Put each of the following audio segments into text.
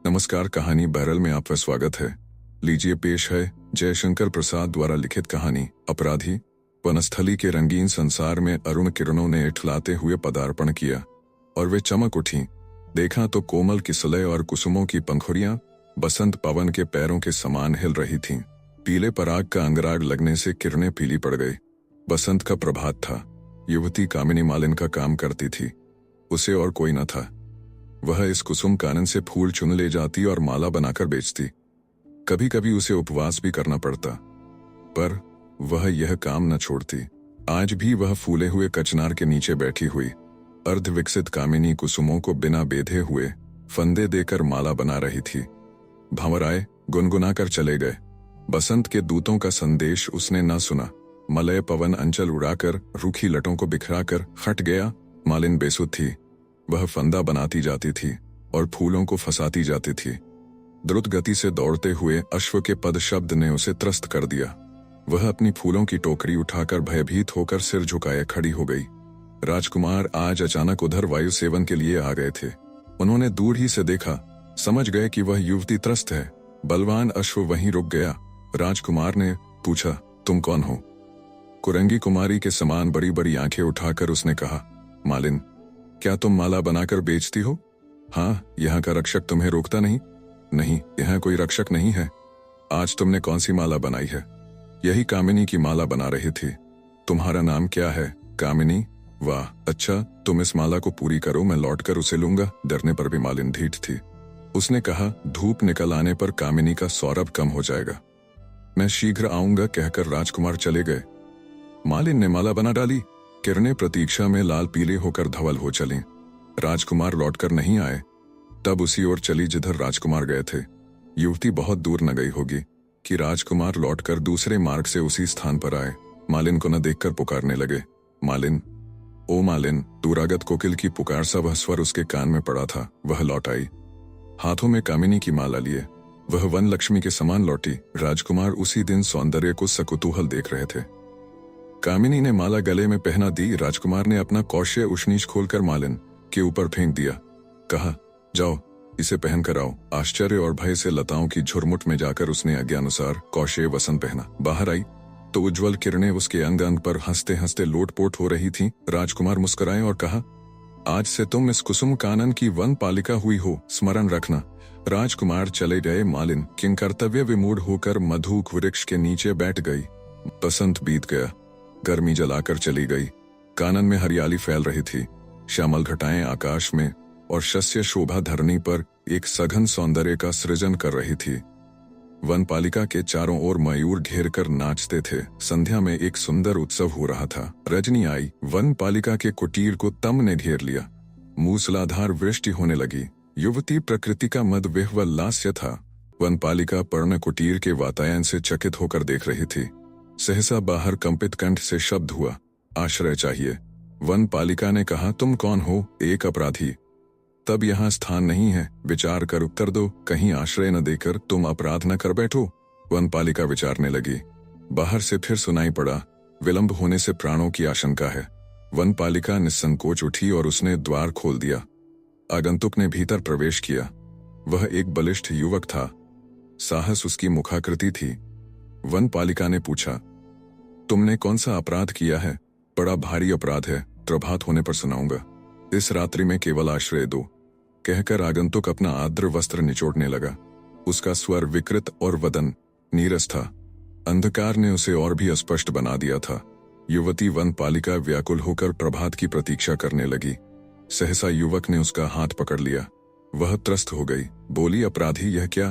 नमस्कार। कहानी बहरल में आपका स्वागत है। लीजिए पेश है जयशंकर प्रसाद द्वारा लिखित कहानी अपराधी। वनस्थली के रंगीन संसार में अरुण किरणों ने इठलाते हुए पदार्पण किया और वे चमक उठीं। देखा तो कोमल किसलय और कुसुमों की पंखुड़ियां बसंत पवन के पैरों के समान हिल रही थीं। पीले पराग का अंगराग लगने से किरणें पीली पड़ गई। बसंत का प्रभात था। युवती कामिनी मालिन का काम करती थी। उसे और कोई न था। वह इस कुसुम कानन से फूल चुन ले जाती और माला बनाकर बेचती। कभी कभी उसे उपवास भी करना पड़ता, पर वह यह काम न छोड़ती। आज भी वह फूले हुए कचनार के नीचे बैठी हुई अर्ध विकसित कामिनी कुसुमों को बिना बेधे हुए फंदे देकर माला बना रही थी। भंवर आए, गुनगुनाकर चले गए। बसंत के दूतों का संदेश उसने न सुना। मलय पवन अंचल उड़ाकर रूखी लटों को बिखराकर हट गया। मालिन बेसुध थी। वह फंदा बनाती जाती थी और फूलों को फंसाती जाती थी। द्रुत गति से दौड़ते हुए अश्व के पद शब्द ने उसे त्रस्त कर दिया। वह अपनी फूलों की टोकरी उठाकर भयभीत होकर सिर झुकाए खड़ी हो गई। राजकुमार आज अचानक उधर वायु सेवन के लिए आ गए थे। उन्होंने दूर ही से देखा, समझ गए कि वह युवती त्रस्त है। बलवान अश्व वहीं रुक गया। राजकुमार ने पूछा, तुम कौन हो? कुरंगी कुमारी के समान बड़ी बड़ी आंखें उठाकर उसने कहा, मालिन, क्या तुम माला बनाकर बेचती हो? हाँ। यहाँ का रक्षक तुम्हें रोकता नहीं? नहीं, यहाँ कोई रक्षक नहीं है। आज तुमने कौन सी माला बनाई है? यही कामिनी की माला बना रही थी। तुम्हारा नाम क्या है? कामिनी। वाह, अच्छा, तुम इस माला को पूरी करो, मैं लौटकर उसे लूंगा। डरने पर भी मालिन ढीठ थी। उसने कहा, धूप निकल आने पर कामिनी का सौरभ कम हो जाएगा। मैं शीघ्र आऊंगा कहकर राजकुमार चले गए। मालिन ने माला बना डाली। किरणें प्रतीक्षा में लाल पीले होकर धवल हो चलीं। राजकुमार लौटकर नहीं आए। तब उसी ओर चली जिधर राजकुमार गए थे। युवती बहुत दूर न गई होगी कि राजकुमार लौटकर दूसरे मार्ग से उसी स्थान पर आए। मालिन को न देखकर पुकारने लगे, मालिन, ओ मालिन। दूरागत कोकिल की पुकार सा वह स्वर उसके कान में पड़ा था। वह लौट आई, हाथों में कामिनी की माला लिए। वह वन लक्ष्मी के समान लौटी। राजकुमार उसी दिन सौंदर्य को सकुतूहल देख रहे थे। कामिनी ने माला गले में पहना दी। राजकुमार ने अपना कौशय उशनीच खोलकर मालिन के ऊपर फेंक दिया। कहा, जाओ, इसे पहन कर आओ। आश्चर्य और भय से लताओं की झुरमुट में जाकर उसने आज्ञानुसार कौशय वसन पहना। बाहर आई तो उज्ज्वल किरणें उसके अंग अंग पर हंसते हंसते लोटपोट हो रही थीं। राजकुमार मुस्कुराए और कहा, आज से तुम इस कुसुम कानन की वन पालिका हुई हो, स्मरण रखना। राजकुमार चले गए। मालिन किंकर्तव्य विमूढ़ होकर मधुक वृक्ष के नीचे बैठ गई। बसंत बीत गया। गर्मी जलाकर चली गई। कानन में हरियाली फैल रही थी। श्यामल घटाएं आकाश में और शस्य शोभा धरनी पर एक सघन सौंदर्य का सृजन कर रही थी। वनपालिका के चारों ओर मयूर घेर कर नाचते थे। संध्या में एक सुंदर उत्सव हो रहा था। रजनी आई। वनपालिका के कुटीर को तम ने घेर लिया। मूसलाधार वृष्टि होने लगी। युवती प्रकृति का मद विह्वल्लास्य था। वनपालिका पर्ण कुटीर के वातायन से चकित होकर देख रही थी। सहसा बाहर कंपित कंठ से शब्द हुआ, आश्रय चाहिए। वनपालिका ने कहा, तुम कौन हो? एक अपराधी। तब यहाँ स्थान नहीं है, विचार कर उत्तर दो। कहीं आश्रय न देकर तुम अपराध न कर बैठो। वनपालिका विचारने लगी। बाहर से फिर सुनाई पड़ा, विलंब होने से प्राणों की आशंका है। वनपालिका निसंकोच उठी और उसने द्वार खोल दिया। आगंतुक ने भीतर प्रवेश किया। वह एक बलिष्ठ युवक था। साहस उसकी मुखाकृति थी। वनपालिका ने पूछा, तुमने कौन सा अपराध किया है? बड़ा भारी अपराध है, प्रभात होने पर सुनाऊंगा। इस रात्रि में केवल आश्रय दो, कहकर आगंतुक अपना आर्द्र वस्त्र निचोड़ने लगा। उसका स्वर विकृत और वदन नीरस था। अंधकार ने उसे और भी अस्पष्ट बना दिया था। युवती वनपालिका व्याकुल होकर प्रभात की प्रतीक्षा करने लगी। सहसा युवक ने उसका हाथ पकड़ लिया। वह त्रस्त हो गई। बोली, अपराधी? यह क्या?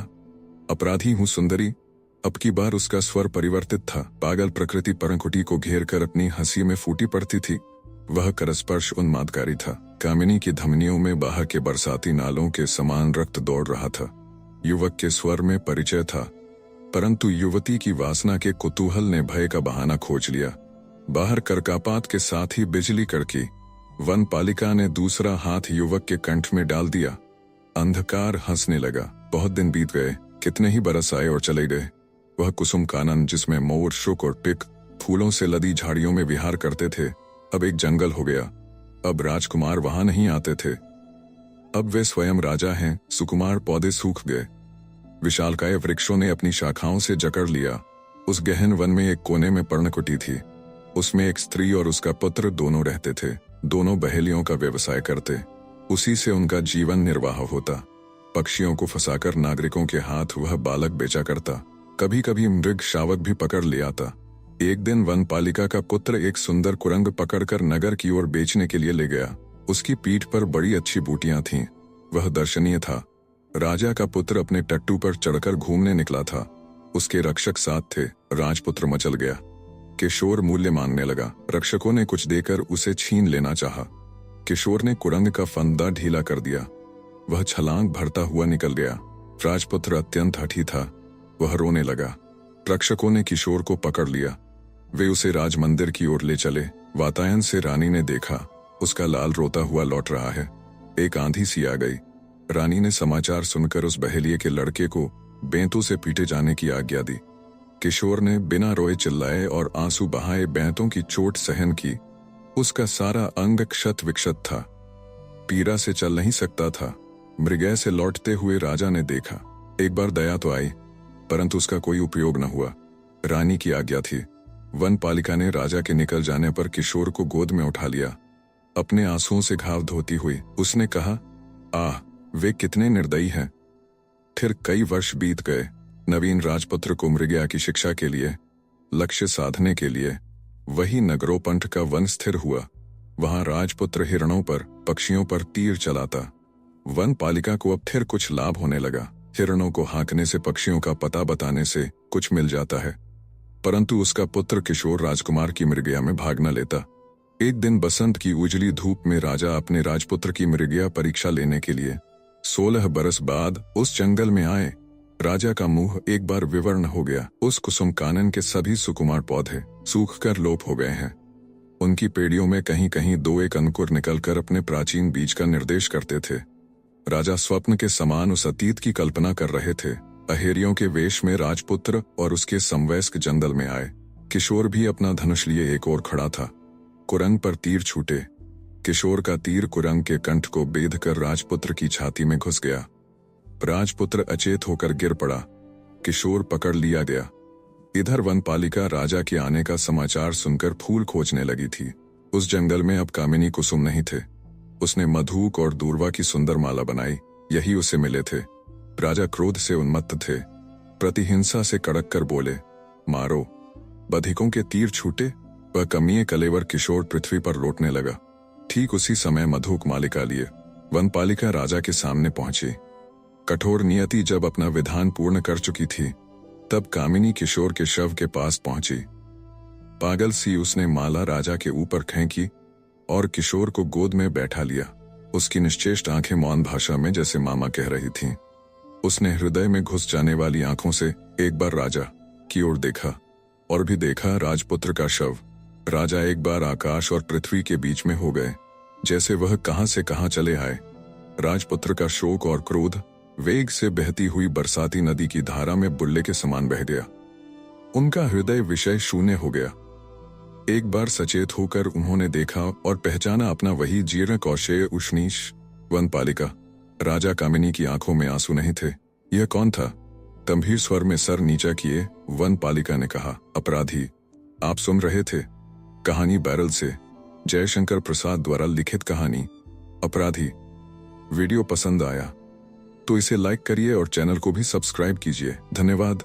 अपराधी हूं सुंदरी। अब की बार उसका स्वर परिवर्तित था। पागल प्रकृति परंकुटी को घेर कर अपनी हंसी में फूटी पड़ती थी। वह करस्पर्श उन्मादकारी था। कामिनी की धमनियों में बाहर के बरसाती नालों के समान रक्त दौड़ रहा था। युवक के स्वर में परिचय था, परंतु युवती की वासना के कुतूहल ने भय का बहाना खोज लिया। बाहर करकापात के साथ ही बिजली कड़की। वनपालिका ने दूसरा हाथ युवक के कंठ में डाल दिया। अंधकार हंसने लगा। बहुत दिन बीत गए। कितने ही बरस आए और चले गए। वह कुसुम कानन जिसमें मोर, शुक और पिक फूलों से लदी झाड़ियों में विहार करते थे, अब एक जंगल हो गया। अब राजकुमार वहां नहीं आते थे। अब वे स्वयं राजा हैं। सुकुमार पौधे सूख गए। विशालकाय वृक्षों ने अपनी शाखाओं से जकड़ लिया। उस गहन वन में एक कोने में पर्णकुटी थी। उसमें एक स्त्री और उसका पुत्र दोनों रहते थे। दोनों बहेलियों का व्यवसाय करते। उसी से उनका जीवन निर्वाह होता। पक्षियों को फंसाकर नागरिकों के हाथ वह बालक बेचा करता। कभी कभी मृग शावक भी पकड़ ले आता। एक दिन वनपालिका का पुत्र एक सुंदर कुरंग पकड़कर नगर की ओर बेचने के लिए ले गया। उसकी पीठ पर बड़ी अच्छी बूटियां थीं। वह दर्शनीय था। राजा का पुत्र अपने टट्टू पर चढ़कर घूमने निकला था। उसके रक्षक साथ थे। राजपुत्र मचल गया। किशोर मूल्य मांगने लगा। रक्षकों ने कुछ देकर उसे छीन लेना चाहा। किशोर ने कुरंग का फंदा ढीला कर दिया। वह छलांग भरता हुआ निकल गया। राजपुत्र अत्यंत हठी था। वह रोने लगा। रक्षकों ने किशोर को पकड़ लिया। वे उसे राजमंदिर की ओर ले चले। वातायन से रानी ने देखा, उसका लाल रोता हुआ लौट रहा है। एक आंधी सी आ गई। रानी ने समाचार सुनकर उस बहेलिये के लड़के को बेंतों से पीटे जाने की आज्ञा दी। किशोर ने बिना रोए चिल्लाए और आंसू बहाए बेंतों की चोट सहन की। उसका सारा अंग क्षत विक्षत था। पीड़ा से चल नहीं सकता था। मृगय से लौटते हुए राजा ने देखा। एक बार दया तो आई, परंतु उसका कोई उपयोग न हुआ। रानी की आज्ञा थी। वनपालिका ने राजा के निकल जाने पर किशोर को गोद में उठा लिया। अपने आंसुओं से घाव धोती हुई उसने कहा, आह, वे कितने निर्दयी हैं। फिर कई वर्ष बीत गए। नवीन राजपुत्र को मृगया की शिक्षा के लिए, लक्ष्य साधने के लिए वही नगरोपंठ का वन स्थिर हुआ। वहां राजपुत्र हिरणों पर, पक्षियों पर तीर चलाता। वनपालिका को अब फिर कुछ लाभ होने लगा। हिरणों को हाँकने से, पक्षियों का पता बताने से कुछ मिल जाता है। परंतु उसका पुत्र किशोर राजकुमार की मृगया में भाग न लेता। एक दिन बसंत की उजली धूप में राजा अपने राजपुत्र की मृगया परीक्षा लेने के लिए 16 बरस बाद उस जंगल में आए। राजा का मुंह एक बार विवर्ण हो गया। उस कुसुम कानन के सभी सुकुमार पौधे सूखकर लोप हो गए हैं। उनकी पेड़ियों में कहीं कहीं 2-1 अंकुर निकलकर अपने प्राचीन बीज का निर्देश करते थे। राजा स्वप्न के समान उस अतीत की कल्पना कर रहे थे। अहेरियों के वेश में राजपुत्र और उसके समवयस्क जंगल में आए। किशोर भी अपना धनुष लिए एक ओर खड़ा था। कुरंग पर तीर छूटे। किशोर का तीर कुरंग के कंठ को बेध कर राजपुत्र की छाती में घुस गया। राजपुत्र अचेत होकर गिर पड़ा। किशोर पकड़ लिया गया। इधर वनपालिका राजा के आने का समाचार सुनकर फूल खोजने लगी थी। उस जंगल में अब कामिनी कुसुम नहीं थे। उसने मधुक और दूर्वा की सुंदर माला बनाई। यही उसे मिले थे। राजा क्रोध से उन्मत्त थे। प्रतिहिंसा से कड़क कर बोले, मारो। बधिकों के तीर छूटे। वह कमिए कलेवर किशोर पृथ्वी पर लौटने लगा। ठीक उसी समय मधुक मालिका लिए वनपालिका राजा के सामने पहुंची। कठोर नियति जब अपना विधान पूर्ण कर चुकी थी, तब कामिनी किशोर के शव के पास पहुंची। पागल सी उसने माला राजा के ऊपर फेंकी और किशोर को गोद में बैठा लिया। उसकी निश्चेष्ट आंखें मौन भाषा में जैसे मामा कह रही थीं। उसने हृदय में घुस जाने वाली आंखों से एक बार राजा की ओर देखा और भी देखा राजपुत्र का शव। राजा एक बार आकाश और पृथ्वी के बीच में हो गए, जैसे वह कहां से कहां चले आए। राजपुत्र का शोक और क्रोध वेग से बहती हुई बरसाती नदी की धारा में बुल्ले के समान बह गया। उनका हृदय विषय शून्य हो गया। एक बार सचेत होकर उन्होंने देखा और पहचाना अपना वही जीर्ण कौशेय उष्णीश वनपालिका। राजा कामिनी की आंखों में आंसू नहीं थे। यह कौन था? गंभीर स्वर में सर नीचा किए वनपालिका ने कहा, अपराधी, आप सुन रहे थे? कहानी बैरल से जयशंकर प्रसाद द्वारा लिखित कहानी अपराधी। वीडियो पसंद आया तो इसे लाइक करिए और चैनल को भी सब्सक्राइब कीजिए। धन्यवाद।